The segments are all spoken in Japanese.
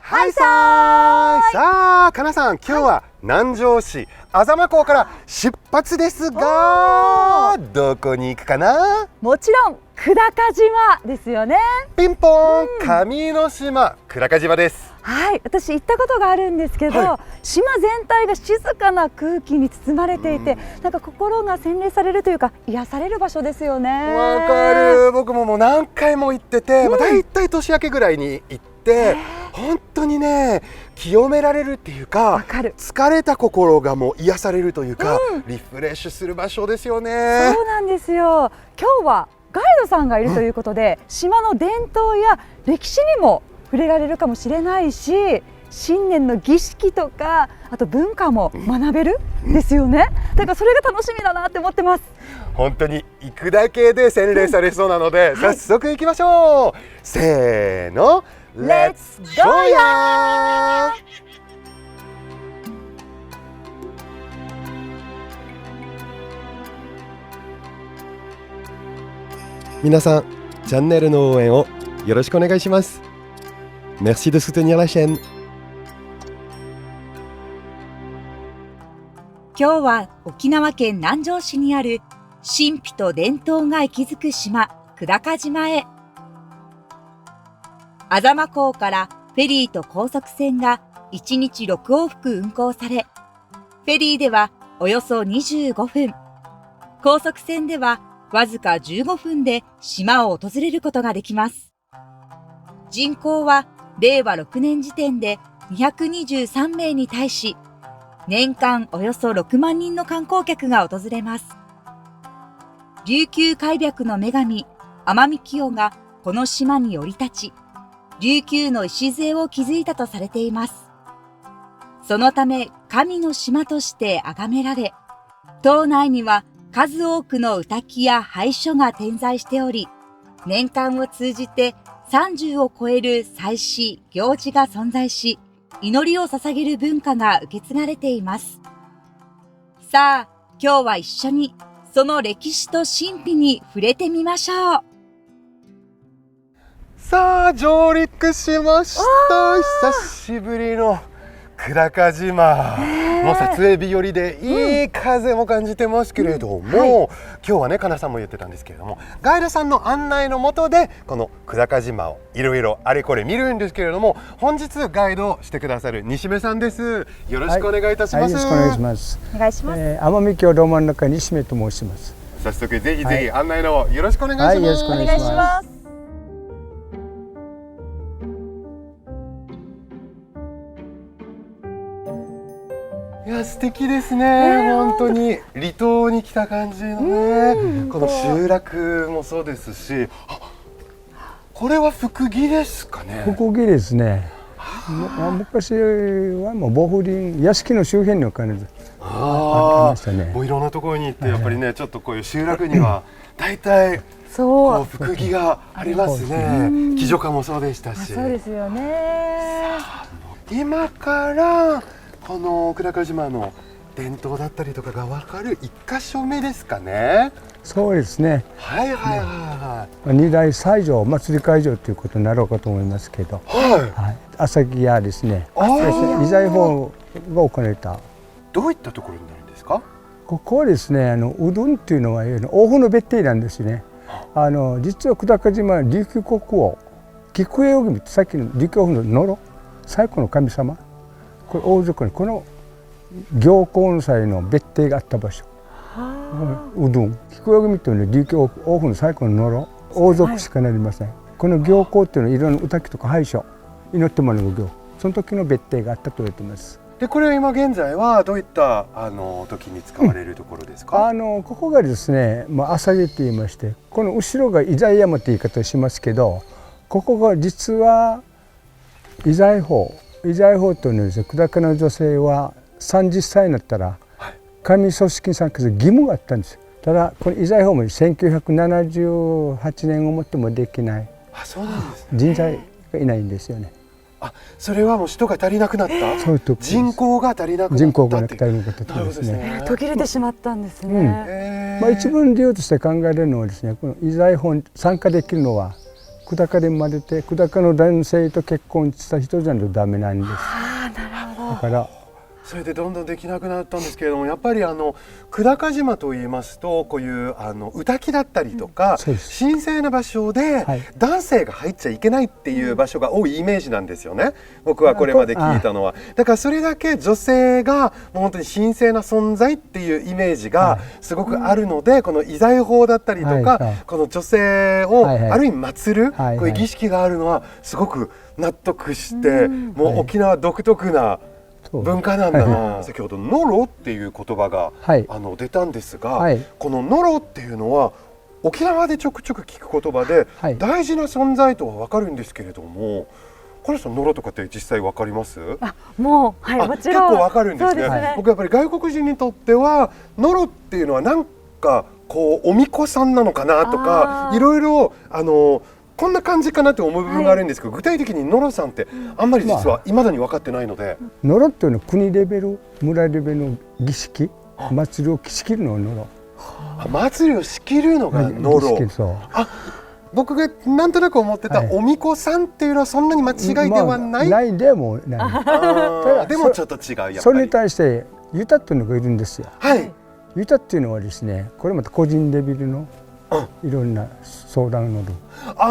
はいさーい。さあ、かなさん、今日は南城市安座間港から出発ですが、どこに行くかな？もちろん久高島ですよね。ピンポーン、上の島久高島です。はい、私行ったことがあるんですけど、島全体が静かな空気に包まれていて、なんか心が洗練されるというか癒される場所ですよね。わかる。僕ももう何回も行ってて、だいたい年明けぐらいに行って、本当にね、清められるっていうか、疲れた心がもう癒されるというか、リフレッシュする場所ですよね。そうなんですよ。今日はガイドさんがいるということで、島の伝統や歴史にも触れられるかもしれないし、新年の儀式とかあと文化も学べるですよね。だからそれが楽しみだなって思ってます。本当に行くだけで洗練されそうなので、早速行きましょう。せーの、レッツゴーやー。皆さん、チャンネルの応援をよろしくお願いします。Merci de soutenir la chaîne。今日は沖縄県南城市にある神秘と伝統が息づく島、久高島へ。安座間港からフェリーと高速船が1日6往復運航され、フェリーではおよそ25分、高速船ではわずか15分で島を訪れることができます。人口は令和6年時点で223名に対し、年間およそ6万人の観光客が訪れます。琉球開闢の女神、天海清がこの島に降り立ち、琉球の礎を築いたとされています。そのため神の島として崇められ、島内には数多くの歌木や拝所が点在しており、年間を通じて30を超える祭祀、行事が存在し、祈りを捧げる文化が受け継がれています。さあ、今日は一緒にその歴史と神秘に触れてみましょう。さあ、上陸しました。久しぶりの久高島、もう撮影日和でいい風も感じてますけれども、今日はね、かなさんも言ってたんですけれども、ガイドさんの案内のもとでこの久高島をいろいろあれこれ見るんですけれども、本日ガイドをしてくださる西目さんです。よろしくお願いいたします。よろしくお願いします。お願いします。天海峡ど真ん中西目と申します。早速ぜひぜひ案内のよろしくお願いします。よろしくお願いします。いや、素敵ですね。本当に離島に来た感じのね、この集落もそうですし、これは福木ですかね。福木ですね。昔はもう防風林、屋敷の周辺に必ずありましたね。もういろんなところに行ってやっぱりね、ちょっとこういう集落には大体こう福木がありますね。木女花もそうでしたし。そうですよね。今からこの久高島の伝統だったりとかが分かる一箇所目ですかね。そうですね。はいはいはい。二大祭場、お祭り会場ということになろうかと思いますけど、朝木屋ですね。二財法が行われた。どういったところになるんですか。ここはですね、うどんっていうのは王府の別邸なんですね。実は久高島は琉球国王菊江王君、さっきの琉球王府の野呂最古の神様、これ王族にこの行幸の際の別邸があった場所。うどん菊江王君というのは琉球王府の最古の野呂王族しかなりません。この行幸っていうのはいろんな歌木とか拝所、祈ってもらう行、その時の別邸があったと言われています。でこれは今現在はどういった時に使われるところですか。ここがですね、朝毛と言いまして、この後ろが伊財山という言い方をしますけど、ここが実は伊財法というのはですね、久高の女性は30歳になったら神組織に参加する義務があったんですよ。ただこの伊財法も1978年をもってもできない。そうなんですね。人材がいないんですよね。それはもう人が足りなくなった。そういうとこ人口が足りなくなった。人口が足りなくなったですね。途切れてしまったんですね。一番理由として考えられるのはですね、この伊財法に参加できるのは久高で生まれて久高の男性と結婚した人じゃないとダメなんです。ああ、なるほど。だからそれでどんどんできなくなったんですけれども、やっぱり久高島といいますとこういう御嶽だったりとか、そうです神聖な場所ではい男性が入っちゃいけないっていう場所が多いイメージなんですよね、僕はこれまで聞いたのは。だからそれだけ女性がもう本当に神聖な存在っていうイメージがすごくあるので、この遺財法だったりとか、はいはいこの女性をはいはいある意味祀る、はいはいこういう儀式があるのはすごく納得して、もう沖縄独特なそう文化なんだな。先ほどノロっていう言葉が、はい出たんですが、はいこのノロっていうのは沖縄でちょくちょく聞く言葉で、はい大事な存在とは分かるんですけれども、この人ノロとかって実際分かります？あ、もう、はい、あ、もちろん。結構わかるんですね。そうですね。僕やっぱり外国人にとってはノロっていうのはなんかこうお巫女さんなのかなとか、あーいろいろこんな感じかなって思う部分があるんですけど、具体的にノロさんってあんまり実は未だに分かってないので、ノロっていうのは国レベル村レベルの儀式祭りを仕切るのをノロ。祭りを仕切るのがノロ。儀式そう僕がなんとなく思ってたはいお巫女さんっていうのはそんなに間違いではない。まあないでもない。あただーでもちょっと違うやっぱり。それに対してユタっていうのがいるんですよ。はい。ユタっていうのはですね、これまた個人レベルのいろんな相談を乗る。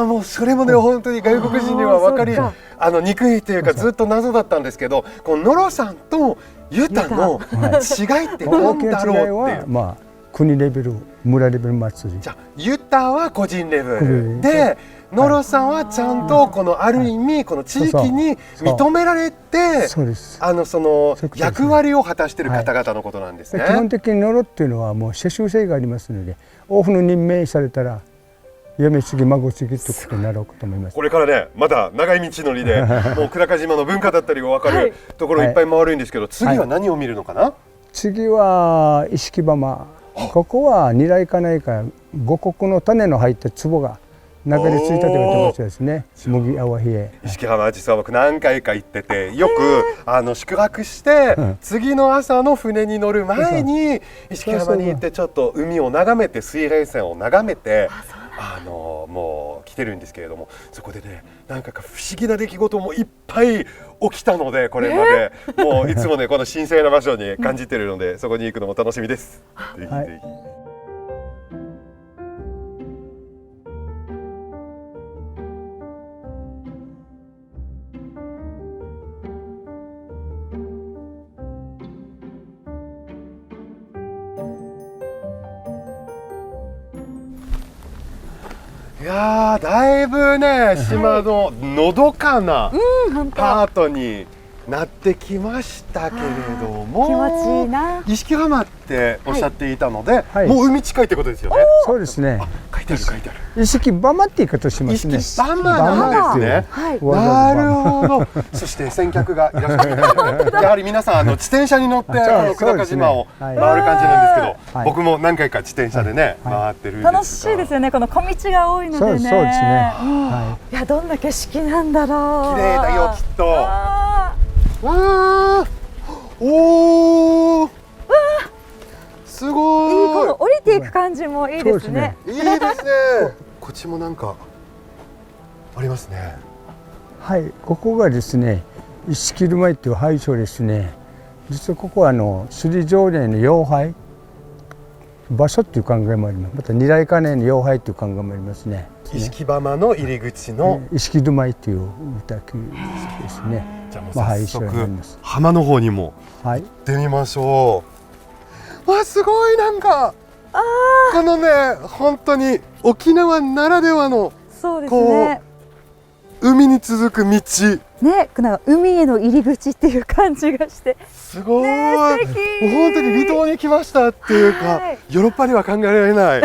もうそれもね本当に外国人には分かりあーにくいというかずっと謎だったんですけど、このノロさんとユタの違いって何大きなだろうってい違いはう。まあ国レベル村レベル祭り。じゃあユタは個人レベルうんで、ノロさんはちゃんとこのある意味この地域に認められて、そうです。そのそういうことですね役割を果たしている方々のことなんですね。基本的にノロっていうのはもう世襲制がありますので、王府の任命されたら嫁継ぎ孫継ぎということになろうかと思います。これからねまだ長い道のりでもう久高島の文化だったりが分かるところいっぱい回るんですけど、次は何を見るのかな？次は石木浜。ここはニライカナイカ五穀の種の入った壺が流れ着いたという場所ですね。麦あわひえ。石木浜は実は僕何回か行ってて、よく宿泊して次の朝の船に乗る前に石木浜に行ってちょっと海を眺めて水平線を眺めてもう来てるんですけれども、そこでねなんか不思議な出来事もいっぱい起きたので、これまでもういつもねこの神聖な場所に感じてるので、そこに行くのも楽しみです。ぜひぜひ。いやーだいぶね島ののどかな本当。パートになってきましたけれども、気持ちいいな。石木浜っておっしゃっていたので、はいもう海近いってことですよね。そうですね。書いてある書いてある。石木浜って言い方しますね。石木浜なんですね。はい。なるほど。そして先客がいらっしゃるみたいで、やはり皆さん自転車に乗ってこの久高島を回る感じなんですけど、はい僕も何回か自転車でねはい回ってるんですが。楽しいですよね。この小道が多いのでね。そうですね。うんはいや、どんな景色なんだろう。綺麗だよきっと。あわあ、おお、すーいい、ごこの降りていく感じもいいですね。い。いいですね。こっちもなんかありますね。はい、ここがですね、石切前っていう廃所ですね。実はここは首里城内の要廃場所っていう考えもあります。また二来金の要廃っていう考えもありますね。石木浜の入り口の、石切前っていう歌ですね。じゃあもうまあ早廃所になり速ます。浜の方にもはい、行ってみましょう。わ、すごいなんかこのね本当に沖縄ならではのそうですね。海に続く道。ね、なんか海への入り口っていう感じがして。すごい、ね、素敵。もう本当に離島に来ましたっていうか、はいヨーロッパでは考えられない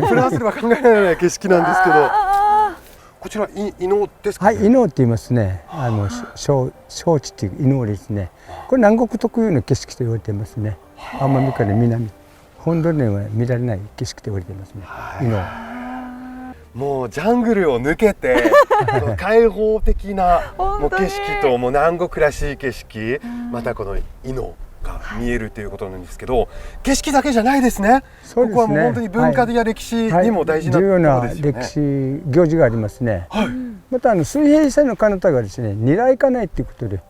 フランスでは考えられない景色なんですけど、あこちら伊能ですか、はね。い、伊能って言いますね。小地っていう伊能ですね。これ南国特有の景色と言われていますね。奄美から南、本土では見られない景色と言われていますね。伊能。もうジャングルを抜けてこの開放的なもう景本当に色ともう南国らしい景色、またこの伊能がか見えるということなんですけど、景色だけじゃないですね。そうですね。ここはもう本当に文化や歴史にも大事なとこ重要なろですよね。歴史行事がありますね。はい。また水平線の彼方がですね、ニライカナイということで、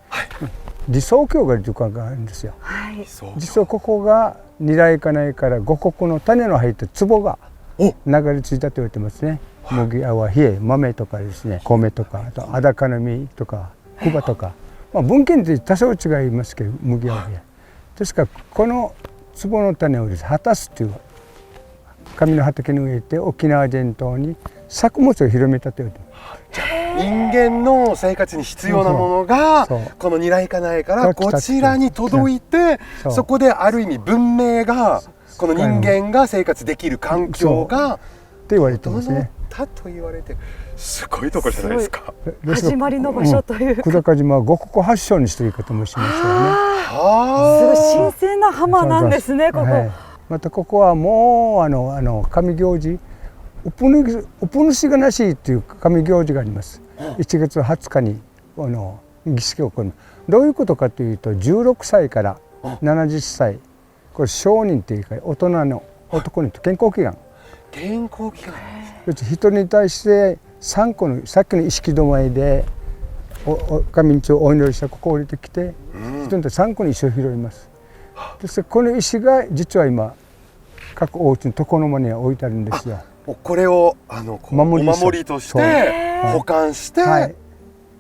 理想郷が旅館があるんですよ。はい。そう実はここがニライカナイから五穀の種の入った壺がお流れ着いたと言われてますね。麦あわ冷え豆とかですね、米とか、あとアダカの実とかクバとか、まあ、文献って多少違いますけど、麦あわ冷えですから、この壺の種をですね、果たすという紙の畑に植えて沖縄伝統に作物を広めたと言われてます。人間の生活に必要なものがそうこのニライカナイからこちらに届いて、そうそこである意味文明がこの人間が生活できる環境がって言われてますね。整ったと言われて、すごいところじゃないですか。ですから始まりの場所というか、久高島は五穀発祥にしている言い方もしますよね。すごいは神聖な浜なんですね、ここ。はい、またここはもう神行事、おぷ主がなしという神行事があります。1月20日に儀式を行う。どういうことかというと、16歳から70歳、これ商人というか大人の男にと健康祈願。健康祈願。一人に対して3個のさっきの意識止まりで神にお祈りしたここを降りてきて、一人に対して3個の石を拾います。ですからこの石が実は今各お家の床の間には置いてあるんですよ。これをお守りとして保管して、はい、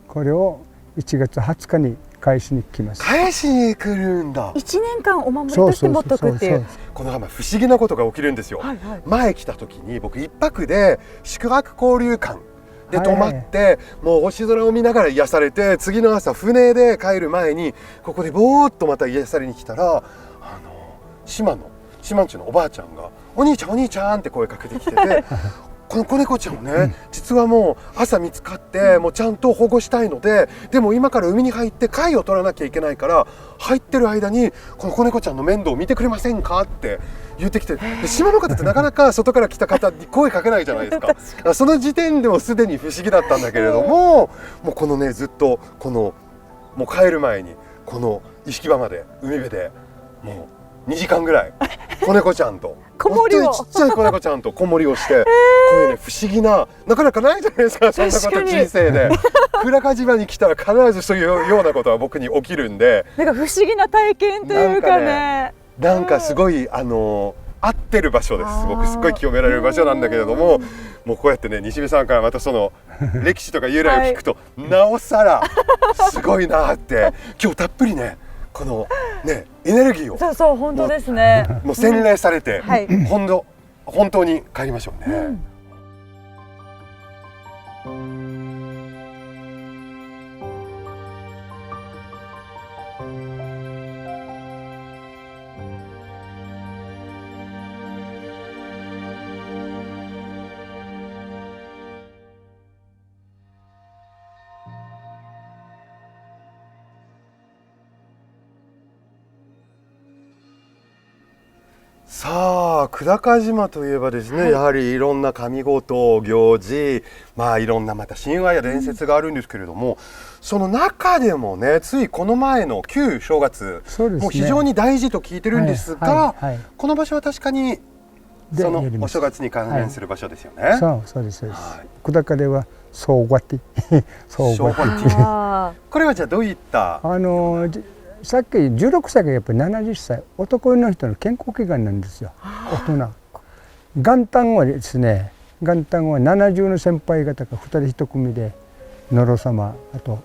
これを1月20日に返しに来ます。返しに来るんだ。1年間お守りとして持っとくっていう。この浜不思議なことが起きるんですよ。はいはい、前来た時に僕1泊で宿泊交流館で泊まって、もう星空を見ながら癒されて、次の朝船で帰る前にここでぼーっとまた癒されに来たら、島んちのおばあちゃんが「お兄ちゃんお兄ちゃん」って声かけてきててこの子猫ちゃんをね、実はもう朝見つかってもうちゃんと保護したいので、でも今から海に入って貝を取らなきゃいけないから、入ってる間にこの子猫ちゃんの面倒を見てくれませんかって言ってきて、で島の方ってなかなか外から来た方に声かけないじゃないですか。その時点でもすでに不思議だったんだけれども、もうこのねずっとこのもう帰る前にこの石場まで海辺でもう2時間ぐらい子猫ちゃんと子守りをちっちゃい子猫ちゃんと子守りをして、こういうね不思議なかなかないじゃないですか、そんなこと人生で。久高島に来たら必ずそういうようなことは僕に起きるんで、なんか不思議な体験というかね。なんかすごい合ってる場所です。僕すごい清められる場所なんだけれども、もうこうやってね西部さんからまたその歴史とか由来を聞くと、なおさらすごいなって今日たっぷりねこのねエネルギーをそうそう本当ですね。もう洗礼されて、はい本当に帰りましょうね。さあ久高島といえばですね、やはりいろんな神事行事、いろんなまた神話や伝説があるんですけれども、その中でもねついこの前の旧正月、もう非常に大事と聞いてるんですが、この場所は確かにそのお正月に関連する場所ですよね。そうです。久高では総和ティこれはじゃあどういったさっき16歳がやっぱり70歳男の人の健康祈願なんですよ。大人元旦はですね、元旦は70の先輩方が2人1組で野呂様、あと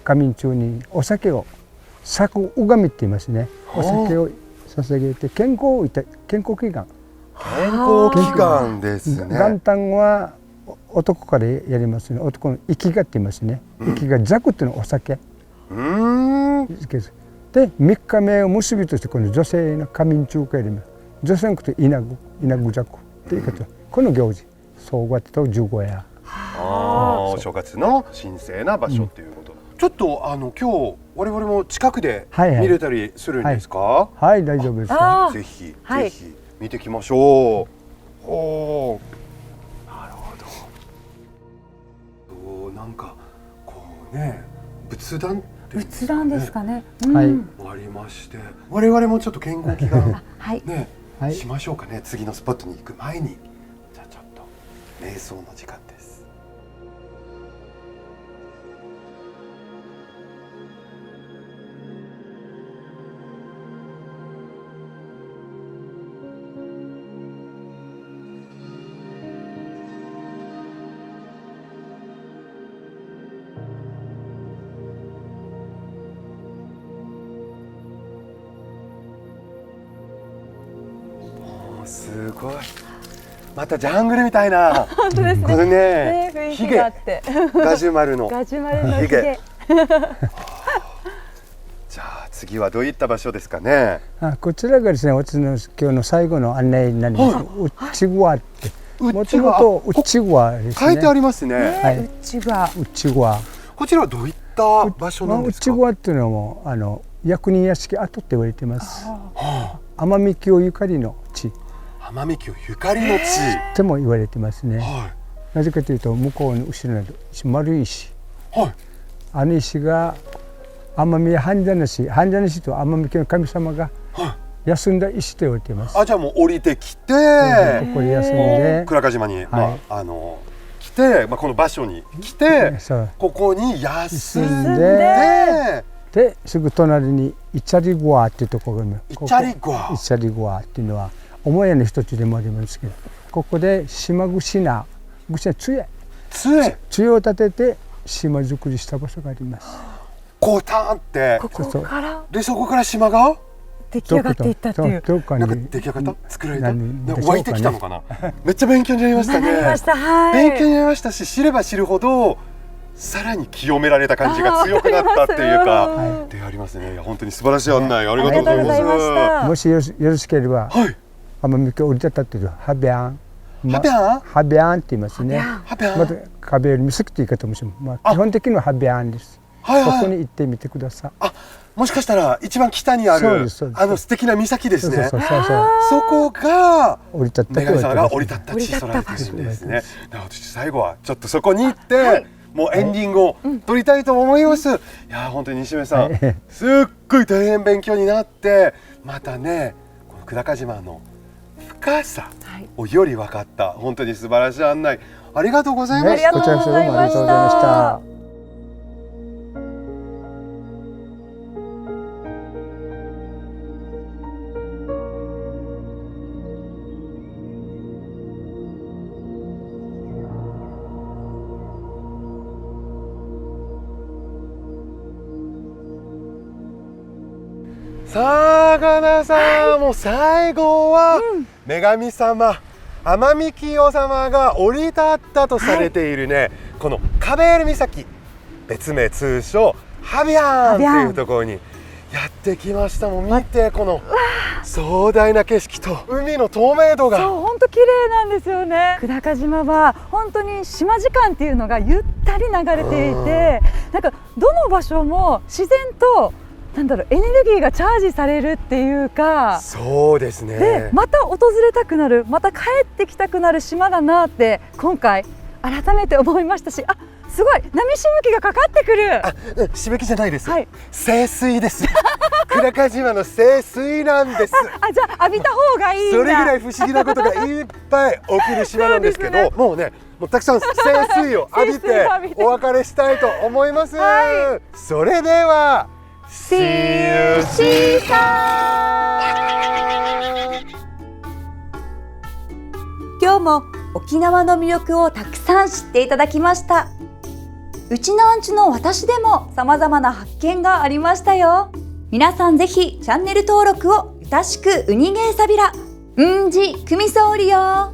仮眠中にお酒を作拝みって言いますね。お酒を捧げて健康祈願祈願ですね。元旦は男からやりますね。男の息がって言いますね。息がザクっていうのはお酒で、3日目を結びとしてこの女性の仮眠中華やります。女性のこと稲具ザクっていうこと、この行事総合と十五夜、お正月の神聖な場所ということ、ちょっと今日我々も近くで見れたりするんですか？はい、大丈夫です。ぜひ見てきましょう。おー、なるほど。なんかこうね仏壇って仏壇ですかね。はいありまして、我々もちょっと健康祈願はい。ね、はいしましょうかね。次のスポットに行く前に、じゃあちょっと瞑想の時間です。すごい。またジャングルみたいな。本当ですね。これねね、雰囲ヒゲ気があって。ガジュマルの。ガジュマルのヒヒゲゲ。じゃあ次はどういった場所ですかね。こちらがですね、私の今日の最後の案内になります。内側ってもともと内側ですね。書いてありますね。はい内側。内側。こちらはどういった場所なんですか。内側っていうのも役人屋敷跡って言われてます。奄美京ゆかりの地奄美京ゆかりの地。とも言われてますね。はなぜかというと向こうの後ろに丸い石、い。はい。あの石が奄美半座主と奄美家の神様がは休んだ石と言われています。あ、じゃあもう降りてきて、ここで休んで、倉賀島に、はい来て、この場所に来て、そうここに休ん休んで、ですぐ隣にイチャリゴアっていうところがある。イチャリゴアイチャリゴアっていうのは母屋の一つでもありますけど、ここで島串な杖を立てて島作りした場所があります。こうターンってここからで、そこから島が出来上がっていったっていう。どっかなんかに出来上がった作られた何でしょうかね湧いてきたのかな。めっちゃ勉強になりましたね。なりました。はい。勉強になりましたし、知れば知るほどさらに清められた感じが強くなったっていうかはでありますね。いや本当に素晴らしい案内ありがとうございます。ありがとうございましたもしよろしければはい。奄美京降り立ったっていうハビャン、ハビャンハビャンって言いますね。ハビャン。また壁より岬って言い方もします。基本的にはハビャンです。はいはい。ここに行ってみてください。あ、もしかしたら一番北にあるそうですそうです素敵な岬ですね。そうそこが降り立った女神様が降り立立った地とられているんですね。なので最後はちょっとそこに行って、もうエンディングを撮りたいと思います。いや本当に西目さん、すっごい大変勉強になって、またねこの久高島の深さをより分かった、本当に素晴らしい案内ありがとうございました。ありがとうございました。こちらこそどうもありがとうございました。さあかなさん、もう最後は女神様奄美清様が降り立ったとされているね、このカベール岬、別名通称ハビャンっていうところにやってきました。もう見てこの壮大な景色と海の透明度が。そう、本当綺麗なんですよね。久高島は本当に島時間っていうのがゆったり流れていて、なんかどの場所も自然とエネルギーがチャージされるっていうか、そうですね。でまた訪れたくなる、また帰ってきたくなる島だなって今回改めて思いましたし、あ、すごい波しぶきがかかってくる。あ、しぶきじゃないです、はい、清水です久高島の清水なんです。あ、じゃあ浴びた方がいいんだ。それぐらい不思議なことがいっぱい起きる島なんですけど、もうね、もうたくさん清水を浴びてお別れしたいと思います、はい、それでは See you! シーサー。今日も沖縄の魅力をたくさん知っていただきました。うちのアンチの私でも様々な発見がありましたよ。皆さんぜひチャンネル登録をよろしくうにげーさびら。うんじくみそうりよ。